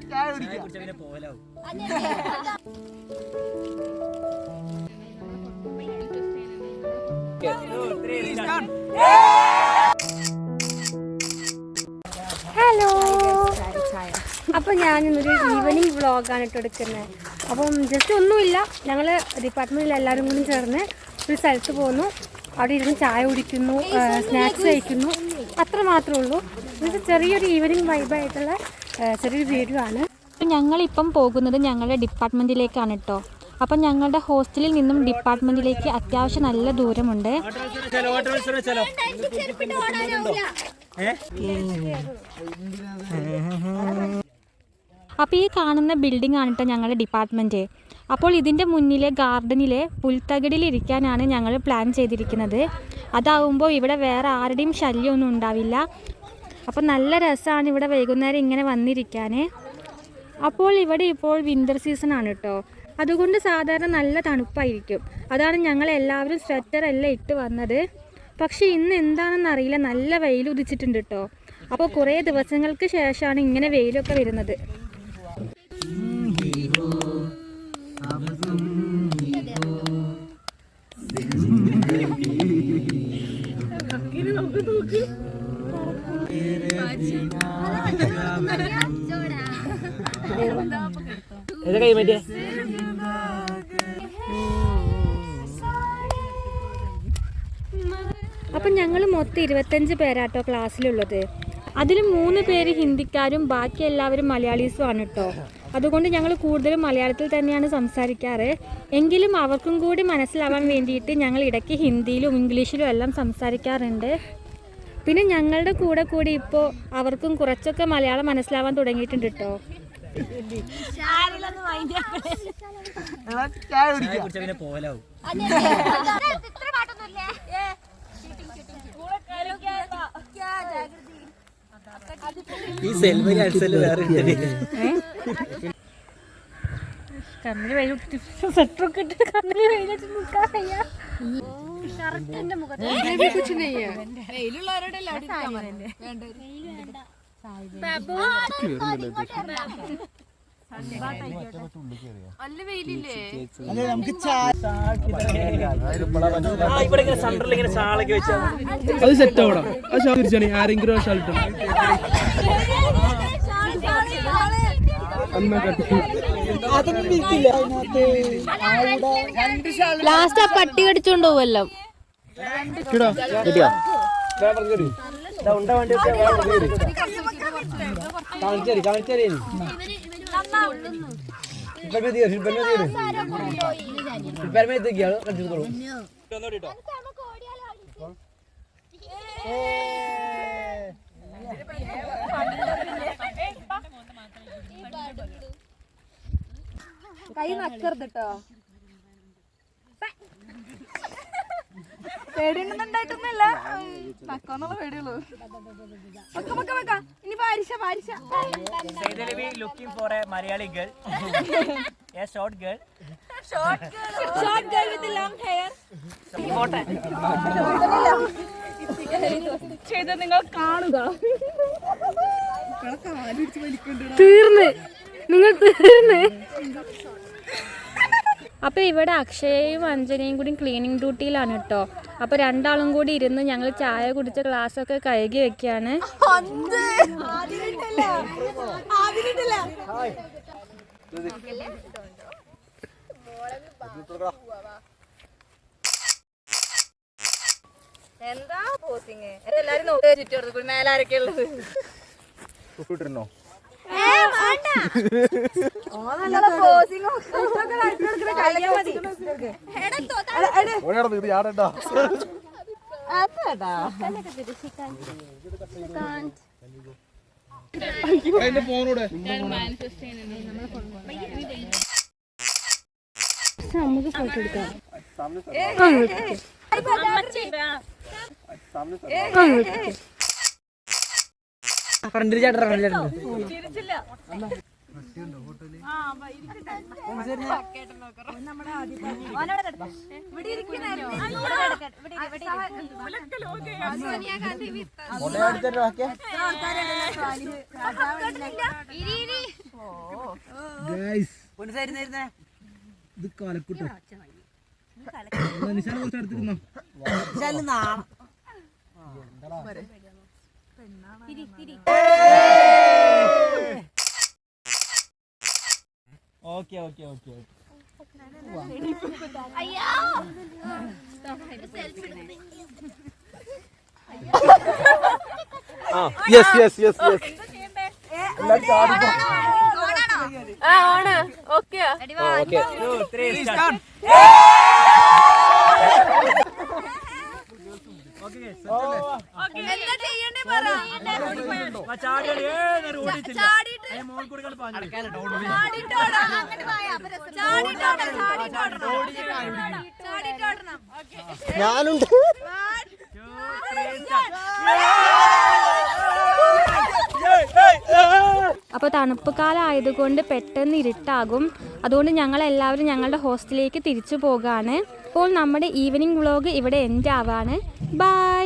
Hello, അപ്പോൾ ഞാനിന്നൊരു evening വ്ളോഗാണ് ഇട്ട് എടുക്കുന്നത്. അപ്പം ജസ്റ്റ് ഒന്നുമില്ല, ഞങ്ങൾ ഡിപ്പാർട്ട്മെൻറ്റിൽ എല്ലാവരും കൂടി ചേർന്ന് ഒരു സ്ഥലത്ത് പോകുന്നു. അവിടെ ഇരുന്ന് ചായ കുടിക്കുന്നു, സ്നാക്സ് കഴിക്കുന്നു, അത്ര മാത്രമേ ഉള്ളൂ. ഇത് ചെറിയൊരു ഈവനിങ് വൈബായിട്ടുള്ള ചെറിയൊരു വീഡിയോ ആണ്. ഞങ്ങളിപ്പം പോകുന്നത് ഞങ്ങളുടെ ഡിപ്പാർട്ട്മെൻറ്റിലേക്കാണ് കേട്ടോ. അപ്പം ഞങ്ങളുടെ ഹോസ്റ്റലിൽ നിന്നും ഡിപ്പാർട്ട്മെൻറ്റിലേക്ക് അത്യാവശ്യം നല്ല ദൂരമുണ്ട്. അപ്പോൾ ഈ കാണുന്ന ബിൽഡിംഗ് ആണ് കേട്ടോ ഞങ്ങളുടെ ഡിപ്പാർട്ട്മെൻറ്റ്. അപ്പോൾ ഇതിൻ്റെ മുന്നിലെ ഗാർഡനിലെ പുൽത്തകിടിലിരിക്കാനാണ് ഞങ്ങൾ പ്ലാൻ ചെയ്തിരിക്കുന്നത്. അതാവുമ്പോൾ ഇവിടെ വേറെ ആരുടെയും ശല്യമൊന്നും ഉണ്ടാവില്ല. അപ്പോൾ നല്ല രസമാണ് ഇവിടെ വൈകുന്നേരം ഇങ്ങനെ വന്നിരിക്കാൻ. അപ്പോൾ ഇവിടെ ഇപ്പോൾ വിൻ്റർ സീസൺ ആണ് കേട്ടോ. അതുകൊണ്ട് സാധാരണ നല്ല തണുപ്പായിരിക്കും. അതാണ് ഞങ്ങൾ എല്ലാവരും സ്വെറ്റർ എല്ലാം ഇട്ട് വന്നത്. പക്ഷേ ഇന്ന് എന്താണെന്നറിയില്ല, നല്ല വെയിൽ ഉദിച്ചിട്ടുണ്ട് കേട്ടോ. അപ്പോൾ കുറേ ദിവസങ്ങൾക്ക് ശേഷമാണ് ഇങ്ങനെ വെയിലൊക്കെ വരുന്നത്. അപ്പം ഞങ്ങൾ മൊത്തം 25 പേരാട്ടോ ക്ലാസ്സിലുള്ളത്. അതിൽ 3 പേര് ഹിന്ദിക്കാരും ബാക്കി എല്ലാവരും മലയാളീസും ആണ് കേട്ടോ. അതുകൊണ്ട് ഞങ്ങൾ കൂടുതലും മലയാളത്തിൽ തന്നെയാണ് സംസാരിക്കാറ്. എങ്കിലും അവർക്കും കൂടി മനസ്സിലാവാൻ വേണ്ടിയിട്ട് ഞങ്ങൾ ഇടയ്ക്ക് ഹിന്ദിയിലും ഇംഗ്ലീഷിലും എല്ലാം സംസാരിക്കാറുണ്ട്. പിന്നെ ഞങ്ങളുടെ കൂടി ഇപ്പോൾ അവർക്കും കുറച്ചൊക്കെ മലയാളം മനസ്സിലാവാൻ തുടങ്ങിയിട്ടുണ്ട് കേട്ടോ. കണ്ണില് വെയിലിട്ട് സെറ്ററൊക്കെ ഇട്ടിട്ട് കണ്ണില് വെയിലിട്ട് നിൽക്കാൻ വയ്യ. അത് സെറ്റ് ആവണം. ആരെങ്കിലും ലാസ്റ്റ് ആ പട്ടി കടിച്ചോണ്ട് പോവല്ലോ. കൈ നക്കരുത് കേട്ടോ. പേടിയുണ്ടെന്നുണ്ടായിട്ടൊന്നുമില്ല, നക്കാന്നുള്ള പേടിയുള്ളൂ. ഇനി looking for a Malayali girl, a short girl with long hair. ചെയ്ത് നിങ്ങൾ കാണുക. തീർന്ന് നിങ്ങൾ തീർന്ന്. അപ്പോൾ ഇവിടെ അക്ഷയയും അഞ്ജനയും കൂടി ക്ലീനിങ് ഡ്യൂട്ടിയിലാണ് കേട്ടോ. അപ്പോൾ രണ്ടാളും കൂടി ഇരുന്ന് ഞങ്ങൾ ചായ കുടിച്ച ഗ്ലാസ്സൊക്കെ കഴുകി വെക്കുകയാണ്. എന്താ പോസിങ്? എല്ലാരും നോക്കിയ ചുറ്റോടത്ത് മേലാരൊക്കെ ഉള്ളത്? നമുക്ക് ഫോട്ടോ എടുക്കാം. ഫ്രണ്ടിൽ ചേട്ടൻ ഇത് കാലക്കൂട്ടോ നിശാനെ കുറച്ച് അടുത്തിരുന്നോ okay okay okay yes yes yes yes okay okay എന്താ ചെയ്യണ്ടേ പറ ഞാനുണ്ട് അപ്പോൾ തണുപ്പ് കാലം ആയതുകൊണ്ട് പെട്ടെന്ന് ഇരുട്ടാകും. അതുകൊണ്ട് ഞങ്ങളെല്ലാവരും ഞങ്ങളുടെ ഹോസ്റ്റലിലേക്ക് തിരിച്ചു പോകാണ്. അപ്പോൾ നമ്മുടെ ഈവനിങ് വ്ളോഗ് ഇവിടെ എൻഡ് ആവാണ്. ബൈ.